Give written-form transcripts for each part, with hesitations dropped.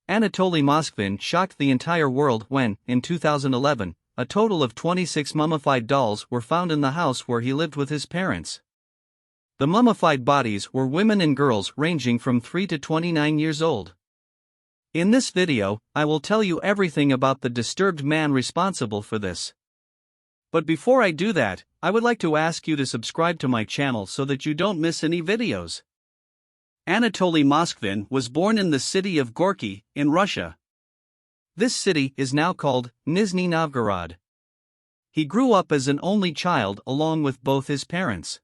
Anatoly Moskvin shocked the entire world when, in 2011, a total of 26 mummified dolls were found in the house where he lived with his parents. The mummified bodies were women and girls ranging from 3 to 29 years old. In this video, I will tell you everything about the disturbed man responsible for this. But before I do that, I would like to ask you to subscribe to my channel so that you don't miss any videos. Anatoly Moskvin was born in the city of Gorky, in Russia. This city is now called Nizhny Novgorod. He grew up as an only child along with both his parents.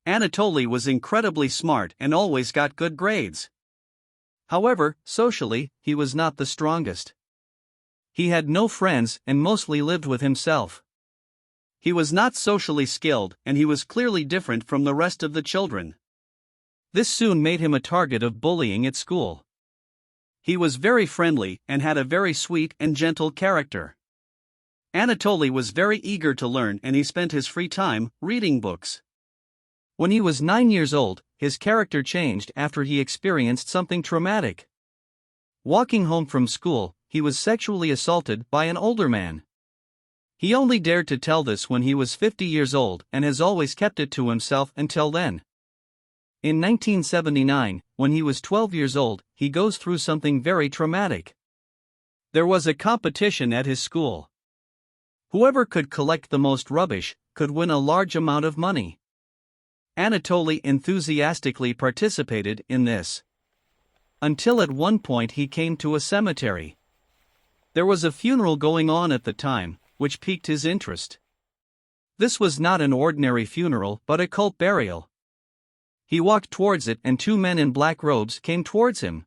Anatoly was incredibly smart and always got good grades. However, socially, he was not the strongest. He had no friends and mostly lived with himself. He was not socially skilled and he was clearly different from the rest of the children. This soon made him a target of bullying at school. He was very friendly and had a very sweet and gentle character. Anatoly was very eager to learn and he spent his free time reading books. When he was 9 years old, his character changed after he experienced something traumatic. Walking home from school, he was sexually assaulted by an older man. He only dared to tell this when he was 50 years old and has always kept it to himself until then. In 1979, when he was 12 years old, he goes through something very traumatic. There was a competition at his school. Whoever could collect the most rubbish could win a large amount of money. Anatoly enthusiastically participated in this. Until at one point he came to a cemetery. There was a funeral going on at the time, which piqued his interest. This was not an ordinary funeral but a cult burial. He walked towards it and two men in black robes came towards him.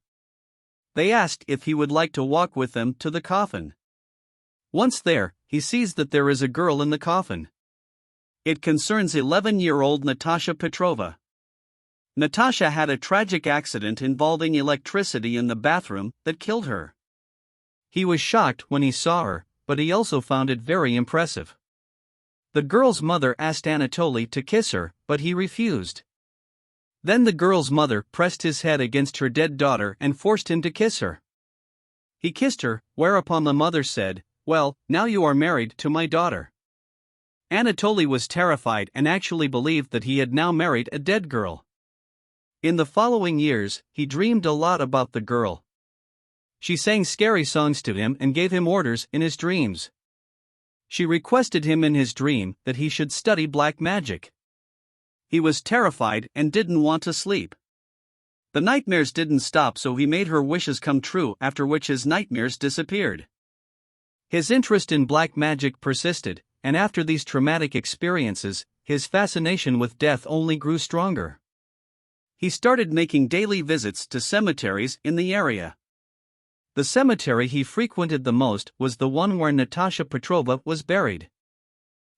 They asked if he would like to walk with them to the coffin. Once there, he sees that there is a girl in the coffin. It concerns 11-year-old Natasha Petrova. Natasha had a tragic accident involving electricity in the bathroom that killed her. He was shocked when he saw her, but he also found it very impressive. The girl's mother asked Anatoly to kiss her, but he refused. Then the girl's mother pressed his head against her dead daughter and forced him to kiss her. He kissed her, whereupon the mother said, "Well, now you are married to my daughter." Anatoly was terrified and actually believed that he had now married a dead girl. In the following years, he dreamed a lot about the girl. She sang scary songs to him and gave him orders in his dreams. She requested him in his dream that he should study black magic. He was terrified and didn't want to sleep. The nightmares didn't stop, so he made her wishes come true, after which his nightmares disappeared. His interest in black magic persisted, and after these traumatic experiences, his fascination with death only grew stronger. He started making daily visits to cemeteries in the area. The cemetery he frequented the most was the one where Natasha Petrova was buried.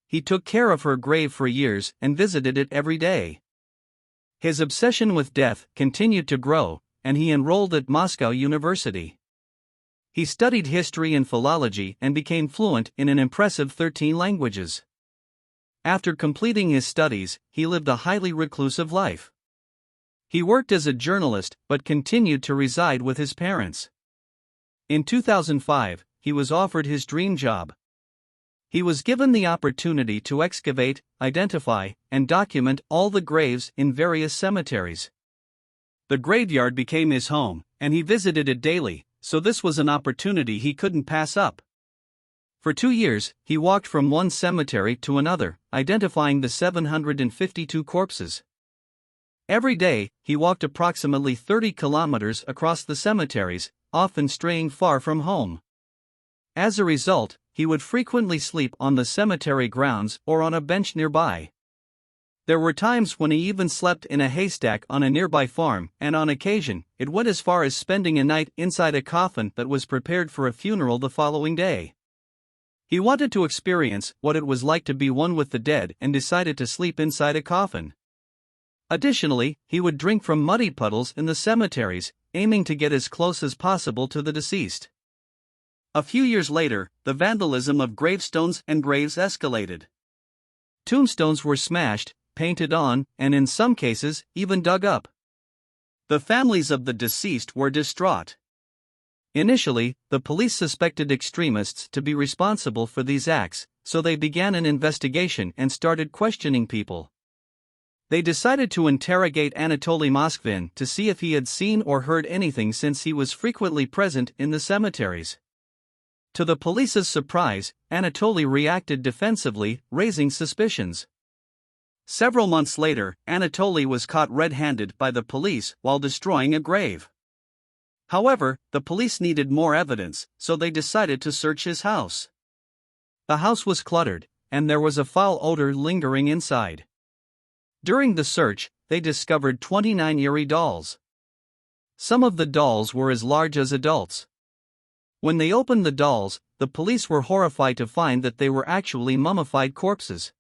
He took care of her grave for years and visited it every day. His obsession with death continued to grow, and he enrolled at Moscow University. He studied history and philology and became fluent in an impressive 13 languages. After completing his studies, he lived a highly reclusive life. He worked as a journalist but continued to reside with his parents. In 2005, he was offered his dream job. He was given the opportunity to excavate, identify, and document all the graves in various cemeteries. The graveyard became his home, and he visited it daily, so this was an opportunity he couldn't pass up. For 2 years, he walked from one cemetery to another, identifying the 752 corpses. Every day, he walked approximately 30 kilometers across the cemeteries, often straying far from home. As a result, he would frequently sleep on the cemetery grounds or on a bench nearby. There were times when he even slept in a haystack on a nearby farm, and on occasion, it went as far as spending a night inside a coffin that was prepared for a funeral the following day. He wanted to experience what it was like to be one with the dead and decided to sleep inside a coffin. Additionally, he would drink from muddy puddles in the cemeteries, aiming to get as close as possible to the deceased. A few years later, the vandalism of gravestones and graves escalated. Tombstones were smashed, painted on, and in some cases, even dug up. The families of the deceased were distraught. Initially, the police suspected extremists to be responsible for these acts, so they began an investigation and started questioning people. They decided to interrogate Anatoly Moskvin to see if he had seen or heard anything, since he was frequently present in the cemeteries. To the police's surprise, Anatoly reacted defensively, raising suspicions. Several months later, Anatoly was caught red-handed by the police while destroying a grave. However, the police needed more evidence, so they decided to search his house. The house was cluttered, and there was a foul odor lingering inside. During the search, they discovered 29 eerie dolls. Some of the dolls were as large as adults. When they opened the dolls, the police were horrified to find that they were actually mummified corpses.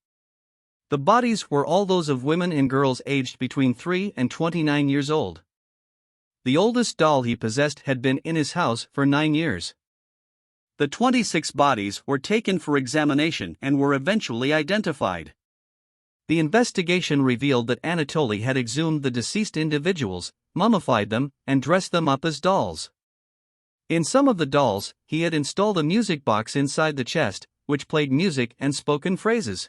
The bodies were all those of women and girls aged between 3 and 29 years old. The oldest doll he possessed had been in his house for 9 years. The 26 bodies were taken for examination and were eventually identified. The investigation revealed that Anatoly had exhumed the deceased individuals, mummified them, and dressed them up as dolls. In some of the dolls, he had installed a music box inside the chest, which played music and spoken phrases.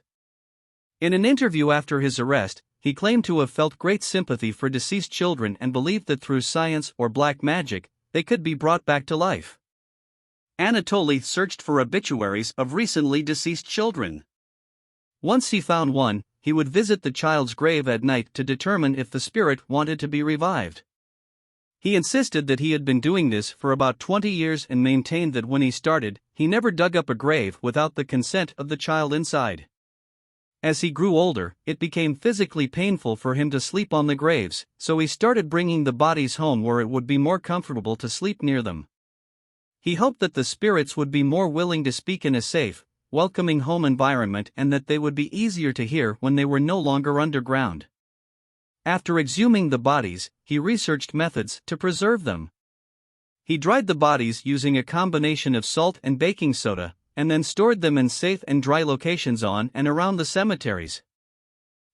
In an interview after his arrest, he claimed to have felt great sympathy for deceased children and believed that through science or black magic, they could be brought back to life. Anatoly searched for obituaries of recently deceased children. Once he found one, he would visit the child's grave at night to determine if the spirit wanted to be revived. He insisted that he had been doing this for about 20 years and maintained that when he started, he never dug up a grave without the consent of the child inside. As he grew older, it became physically painful for him to sleep on the graves, so he started bringing the bodies home where it would be more comfortable to sleep near them. He hoped that the spirits would be more willing to speak in a safe, welcoming home environment and that they would be easier to hear when they were no longer underground. After exhuming the bodies, he researched methods to preserve them. He dried the bodies using a combination of salt and baking soda, and then stored them in safe and dry locations on and around the cemeteries.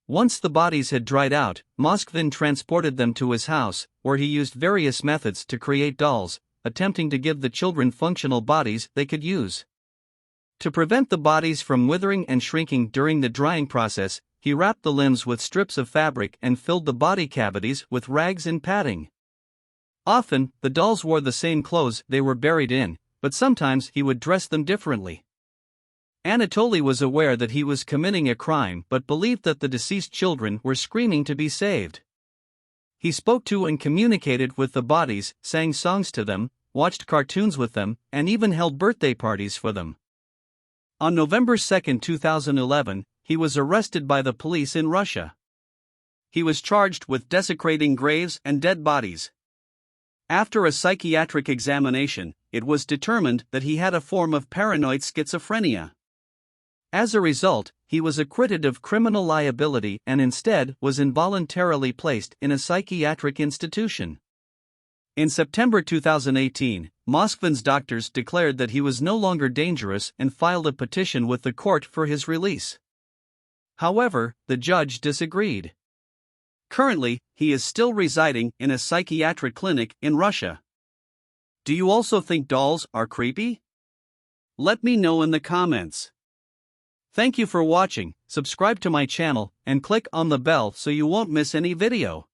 Once the bodies had dried out, Moskvin transported them to his house, where he used various methods to create dolls, attempting to give the children functional bodies they could use. To prevent the bodies from withering and shrinking during the drying process, he wrapped the limbs with strips of fabric and filled the body cavities with rags and padding. Often, the dolls wore the same clothes they were buried in, but sometimes he would dress them differently. Anatoly was aware that he was committing a crime but believed that the deceased children were screaming to be saved. He spoke to and communicated with the bodies, sang songs to them, watched cartoons with them, and even held birthday parties for them. On November 2, 2011, he was arrested by the police in Russia. He was charged with desecrating graves and dead bodies. After a psychiatric examination, it was determined that he had a form of paranoid schizophrenia. As a result, he was acquitted of criminal liability and instead was involuntarily placed in a psychiatric institution. In September 2018, Moskvin's doctors declared that he was no longer dangerous and filed a petition with the court for his release. However, the judge disagreed. Currently, he is still residing in a psychiatric clinic in Russia. Do you also think dolls are creepy? Let me know in the comments. Thank you for watching, subscribe to my channel, and click on the bell so you won't miss any video.